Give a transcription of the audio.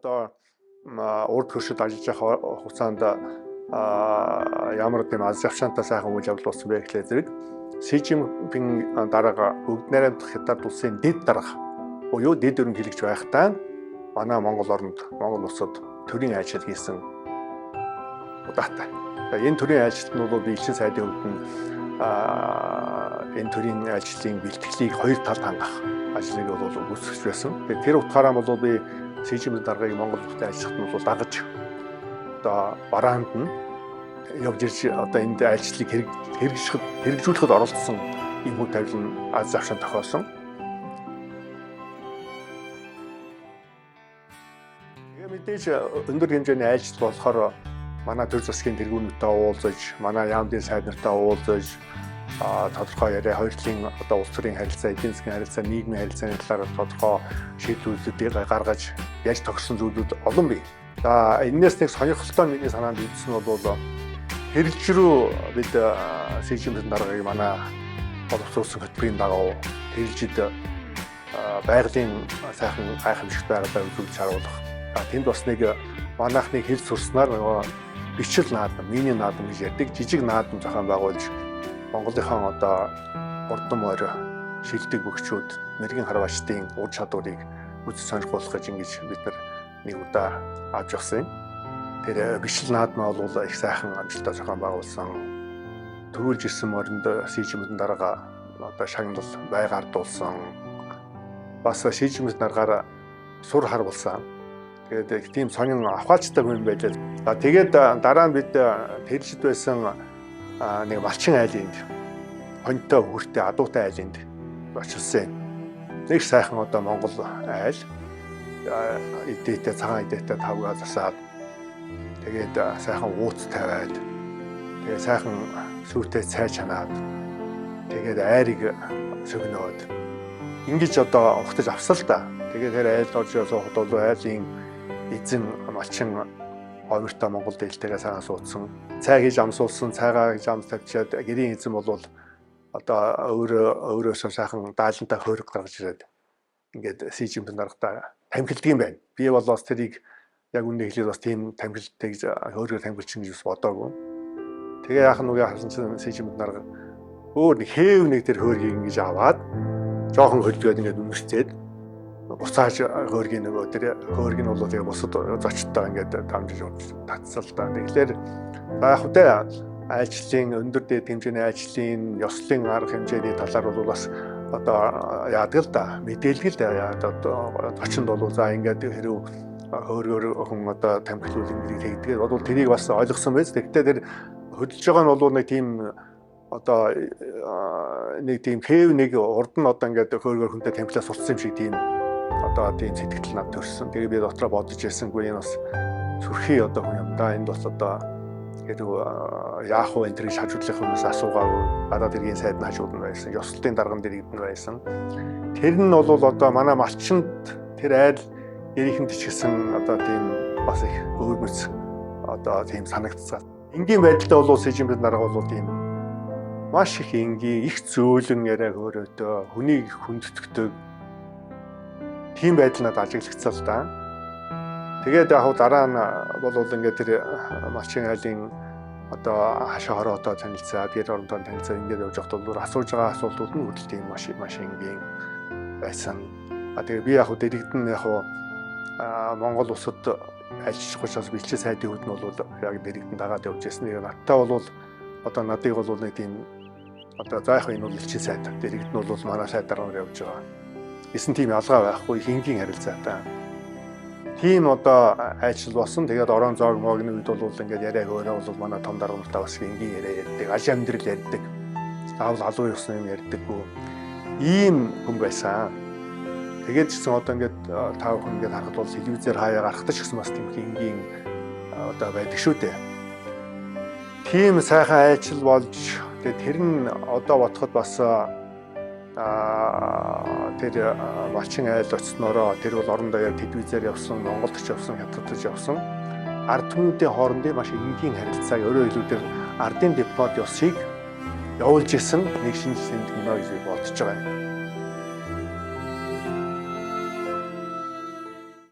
одоо урд хөршид ажиллаж байгаа хугацаанд ямар тийм аз жаргалтай сайхан үйл явдал болсон бэ гэхлээр зэрэг Си Жинпингийн дарга Бүгд найрамдах Хятад улсын дэд дарга буюу дэд ерөнхийлөгч байхдаа манай Монгол орнд Монгол улсад төрийн айлшил хийсэн удаатай. Энэ төрийн айлшилт нь бол Элчин сайдын хувьд нь энэ төрийн айлчлалын бэлтгэлийг хоёр талд хангах ажлыг бол үүсгэж байсан. Тэр утгаараа бол би Си Жинпингийн даргаыг Монгол улсын айлчлалт нь бол дагаж одоо бараанд нь явж ирж одоо энд айлчлалыг хэрэгжүүлэхэд оролцсон юм уу тавилан аз завшин тохиолсон. Тэгээ мэдээж өндөр хэмжээний айлчлал болохоор манай төр засгийн тэргүүнүүдтэй уулзаж, манай яамдын сайд нартай уулзаж, тодорхой яриа хоёрлын одоо улс төрийн харилцаа, эдийн засгийн харилцаа, нийгмийн харилцааны талаар тодорхой шийдлүүдийг гаргаж яаж тогтсон зүйлүүд олон бий. За энэс нэг сонирхолтой миний санаанд үзсэн нь бол хэрэгж рүү бид Си Жинпингийн даргаыг манай боловсруулсан хөтөлбөрийн дагуу хэрэгжид байгалийн сайхан гайхамшигт байгалаа үзүүлж харуулах. Тэнд бас нэг манайхныг хэл сурснаар нөгөө бичил наадам, миний наадам гэж ярьдаг жижиг наадам зохион байгуулж Монголынхаа одоо урдам морь шилдэг бөхчүүд мэрэгэн харвачдын ур чадварыг үзэж сонирхуулах гэж ингэж бид нар нэг удаа авч явсан. Тэр бичил наадмаа бол их сайхан амжилттай зохион байгуулсан. Төрүүлж ирсэн моринд Си Жинпингийн дарга одоо шагнал байгардуулсан. Бас Си Жинпингийн даргаараа сур харуулсан. Тэгээд тийм сонин авхаалцтай хүн байлаа. Тэгээд дараа нь бид тэржид байсан нэг малчин айлынд хоньтой хүртээ адуутай айлынд очилсан. Нэг сайхан одоо Монгол айл эдээтэй цагаан эдээтэй тавгаа засаад тэгээд сайхан ууц тавиад тэгээд сайхан сүйтэй цай чанаад тэгээд айрыг сөгнөөд ингэж одоо ухтаж авсан л да. Тэгээд тэр айлд орж явахд бол айлын эзэн малчин ойртой Монгол дээлтэйгээ сайхан суудсан. Цай хийж амсуулсан, цайгаа хийж амс тавьчаад гэрийн эзэн бол одоо өөрөөсөө сайхан даалантай хойрог гаргаж ирээд ингээд Си Жинпингийн даргатай тамхилдаг юм байна. Би бол бас тэрийг яг үнэ хэлээд бас тийм тамхилтыг хойрогоор тамхилчин гэж бодоогүй. Тэгээ яах нь үгүй харсан чинь Си Жинпингийн дарга өөр нэг хээв нэг тэр хойргийг ингэж аваад жоохон хөлдөөд ингээд үнэрчээд буцааж хойргийн нөгөө тэр хойрог нь бол тэгээ бусад зочдтой ингээд дамжиж татсал та. Тэгэхээр яг хөдөө айлчлалын өндөр дээд хэмжээний айлчлалын ёслолын арга хэмжээний талаар бол бас одоо яадаг л да. Мэдээлэл одоо зочинд бол за ингээд хэрэг хойрогоор хүн одоо тамхилуулын нэрийг тэгдэг. Бол тэрийг бас ойлгосон байз. Тэгтээ тэр хөдөлж байгаа нь бол нэг тийм одоо нэг тийм хэв нэг урд нь одоо ингээд хойрогоор хүнтэй тамхилаа сурцсан юм шиг тийм одоо тийм сэтгэл над төрсөн. Тэгээ би дотроо бодож ясангүй энэ бас сүрхий одоо хүн юм да. Энд бас одоо хэрэг яах вэ энэ хажуудлах хүмүүс асуугаагүй. Гадаад иргэн сайд нь хажууд нь байсан. Ёслолтын дарган дэрэгд нь байсан. Тэр нь бол одоо манай малчинд тэр айл эрийнхэн тичгэсэн одоо тийм бас их өөрмөц одоо тийм санагдцгаа. Энгийн байдалтай бол Си Жинпингийн дарга бол тийм маш их энгийн, их зөөлөн яриаг өөрөөдөө хүнийг хүндэтгдэг тийм байдал надад ажиглагдсан л да. Тэгээд яг дараа нь бол ингээд тэр малчин айлын одоо хашаа хороотоо танилцаад гэр оронтой танилцаад ингээд явж байхад бол асууж байгаа асуултууд нь хүртэл тийм маш энгийн байсан. Тэгээд би яг дэрэгд нь яг Монгол улсад ажиллах учраас Элчин сайдын хувьд нь бол яг дэрэгд нь дагаад явж байсан. Тэгээд надтай бол одоо надыг бол нэг тийм одоо за яг энэ бол Элчин сайд дэрэгд нь бол манай сайдаар явж байгаа. Гэсэн тийм ялгаа байхгүй их энгийн харилцаатай. Тийм одоо айлшил болсон. Тэгээд орон зоог могны үед бол ингээд яриаг өөрөө бол манай том дарга нартай бас энгийн яриа ярьдаг. Аж амьдрал ярьдаг. Заавал алуу ёсны юм ярьдаггүй. Ийм хүн байсан. Тэгээд ч гэсэн одоо ингээд тав хүн ингээд харахад бол телевизээр хаяа гарахтаа ч гэсэн бас тийм энгийн одоо байдаг шүү дээ. Тийм сайхан айлшил болж тэгээд тэр нь одоо бодоход бас тэр малчин айл очсноороо тэр бол орондоо яг телевизээр явсан, Монголд ч явсан, Хятадд ч явсан ард түмнүүдийн хоорондын маш энгийн харилцааг өөрөөр хэлбэл ардын дипломат ёсыг явуулж исэн нэг шинжлэх ухааны кино гэж бодож байгаа юм.